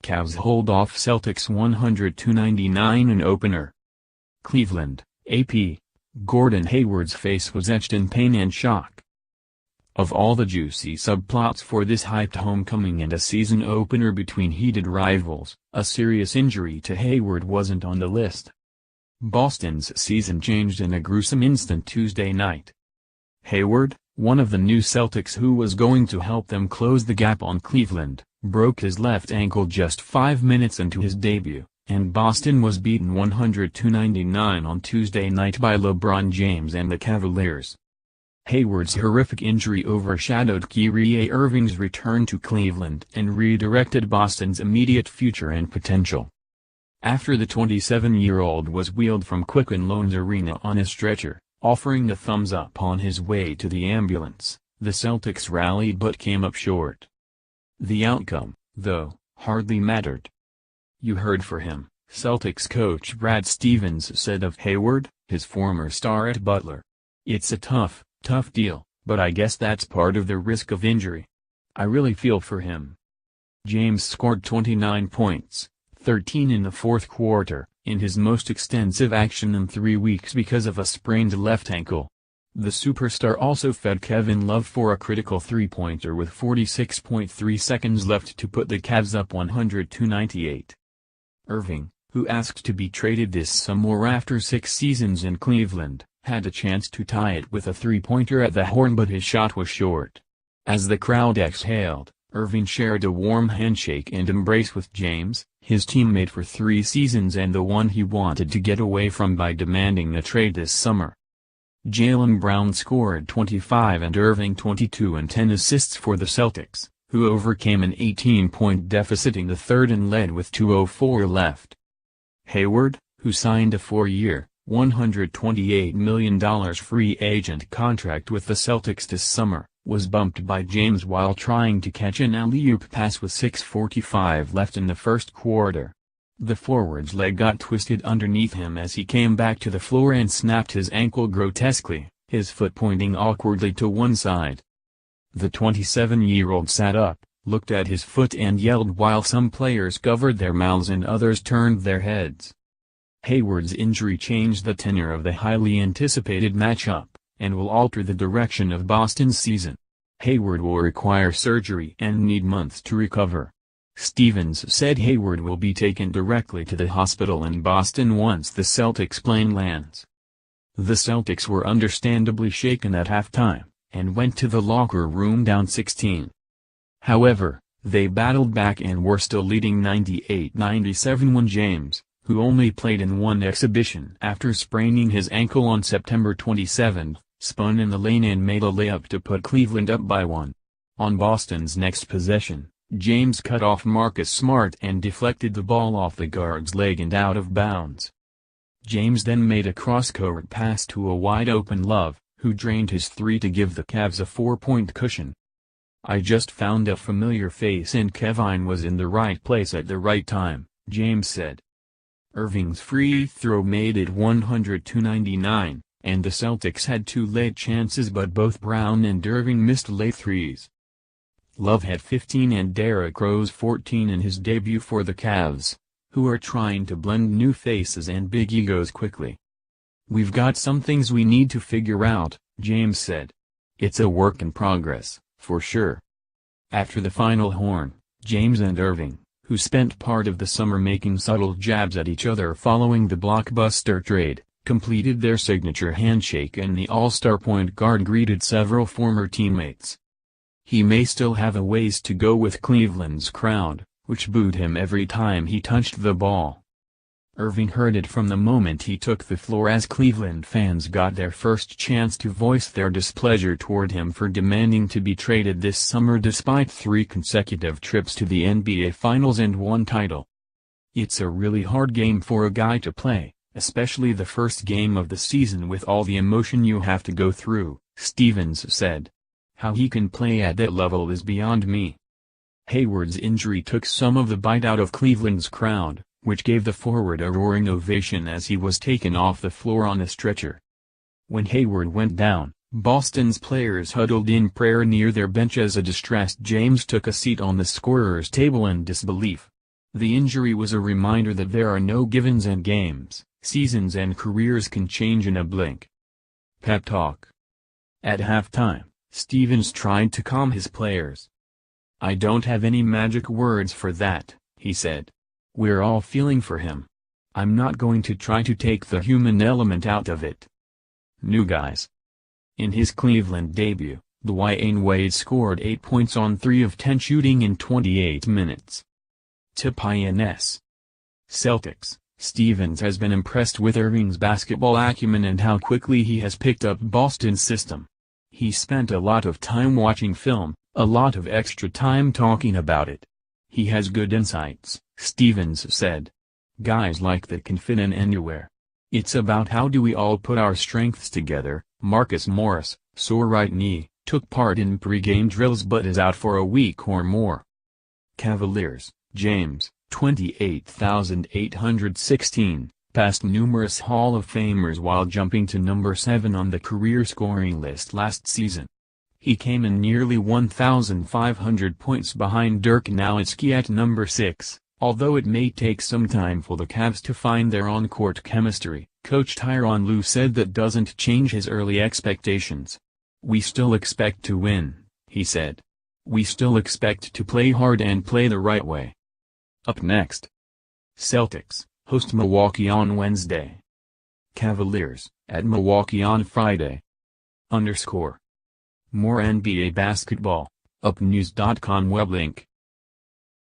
Cavs hold off Celtics 100-99 in opener. Cleveland, AP. Gordon Hayward's face was etched in pain and shock. Of all the juicy subplots for this hyped homecoming and a season opener between heated rivals, a serious injury to Hayward wasn't on the list. Boston's season changed in a gruesome instant Tuesday night. Hayward, one of the new Celtics who was going to help them close the gap on Cleveland, broke his left ankle just 5 minutes into his debut, and Boston was beaten 100-99 on Tuesday night by LeBron James and the Cavaliers. Hayward's horrific injury overshadowed Kyrie Irving's return to Cleveland and redirected Boston's immediate future and potential. After the 27-year-old was wheeled from Quicken Loans Arena on a stretcher, offering a thumbs up on his way to the ambulance, the Celtics rallied but came up short. The outcome, though, hardly mattered. "You heard for him," Celtics coach Brad Stevens said of Hayward, his former star at Butler. "It's a tough deal, but I guess that's part of the risk of injury. I really feel for him." James scored 29 points, 13 in the fourth quarter, in his most extensive action in 3 weeks because of a sprained left ankle. The superstar also fed Kevin Love for a critical three-pointer with 46.3 seconds left to put the Cavs up 100-98. Irving, who asked to be traded this summer after 6 seasons in Cleveland, had a chance to tie it with a three-pointer at the horn but his shot was short. As the crowd exhaled, Irving shared a warm handshake and embrace with James, his teammate for 3 seasons and the one he wanted to get away from by demanding a trade this summer. Jaylen Brown scored 25 and Irving 22 and 10 assists for the Celtics, who overcame an 18-point deficit in the third and led with 2:04 left. Hayward, who signed a 4-year, $128 million free agent contract with the Celtics this summer, was bumped by James while trying to catch an alley-oop pass with 6:45 left in the first quarter. The forward's leg got twisted underneath him as he came back to the floor and snapped his ankle grotesquely, his foot pointing awkwardly to one side. The 27-year-old sat up, looked at his foot and yelled while some players covered their mouths and others turned their heads. Hayward's injury changed the tenor of the highly anticipated matchup, and will alter the direction of Boston's season. Hayward will require surgery and need months to recover. Stevens said Hayward will be taken directly to the hospital in Boston once the Celtics plane lands. The Celtics were understandably shaken at halftime, and went to the locker room down 16. However, they battled back and were still leading 98-97 when James, who only played in one exhibition after spraining his ankle on September 27, spun in the lane and made a layup to put Cleveland up by 1. On Boston's next possession, James cut off Marcus Smart and deflected the ball off the guard's leg and out of bounds. James then made a cross-court pass to a wide-open Love, who drained his three to give the Cavs a 4-point cushion. "I just found a familiar face and Kevin was in the right place at the right time," James said. Irving's free throw made it 100-99, and the Celtics had 2 late chances but both Brown and Irving missed late threes. Love had 15 and Derrick Rose 14 in his debut for the Cavs, who are trying to blend new faces and big egos quickly. "We've got some things we need to figure out," James said. "It's a work in progress, for sure." After the final horn, James and Irving, who spent part of the summer making subtle jabs at each other following the blockbuster trade, completed their signature handshake and the All-Star point guard greeted several former teammates. He may still have a ways to go with Cleveland's crowd, which booed him every time he touched the ball. Irving heard it from the moment he took the floor as Cleveland fans got their first chance to voice their displeasure toward him for demanding to be traded this summer despite 3 consecutive trips to the NBA Finals and 1 title. "It's a really hard game for a guy to play, especially the first game of the season with all the emotion you have to go through," Stevens said. "How he can play at that level is beyond me." Hayward's injury took some of the bite out of Cleveland's crowd, which gave the forward a roaring ovation as he was taken off the floor on a stretcher. When Hayward went down, Boston's players huddled in prayer near their bench as a distressed James took a seat on the scorer's table in disbelief. The injury was a reminder that there are no givens and games, seasons and careers can change in a blink. Pep talk. At halftime, Stevens tried to calm his players. "I don't have any magic words for that," he said. "We're all feeling for him. I'm not going to try to take the human element out of it." New guys. In his Cleveland debut, Dwyane Wade scored 8 points on 3 of 10 shooting in 28 minutes. Tip INS. Celtics. Stevens has been impressed with Irving's basketball acumen and how quickly he has picked up Boston's system. He spent a lot of time watching film, a lot of extra time talking about it. He has good insights, Stevens said. Guys like that can fit in anywhere. It's about how do we all put our strengths together. Marcus Morris, sore right knee, took part in pre-game drills but is out for a week or more. Cavaliers. James, 28,816, passed numerous Hall of Famers while jumping to number 7 on the career scoring list last season. He came in nearly 1,500 points behind Dirk Nowitzki at number 6, although it may take some time for the Cavs to find their on-court chemistry. Coach Tyronn Lue said that doesn't change his early expectations. "We still expect to win," he said. "We still expect to play hard and play the right way." Up next. Celtics, host Milwaukee on Wednesday. Cavaliers, at Milwaukee on Friday. _. More NBA basketball, upnews.com web link.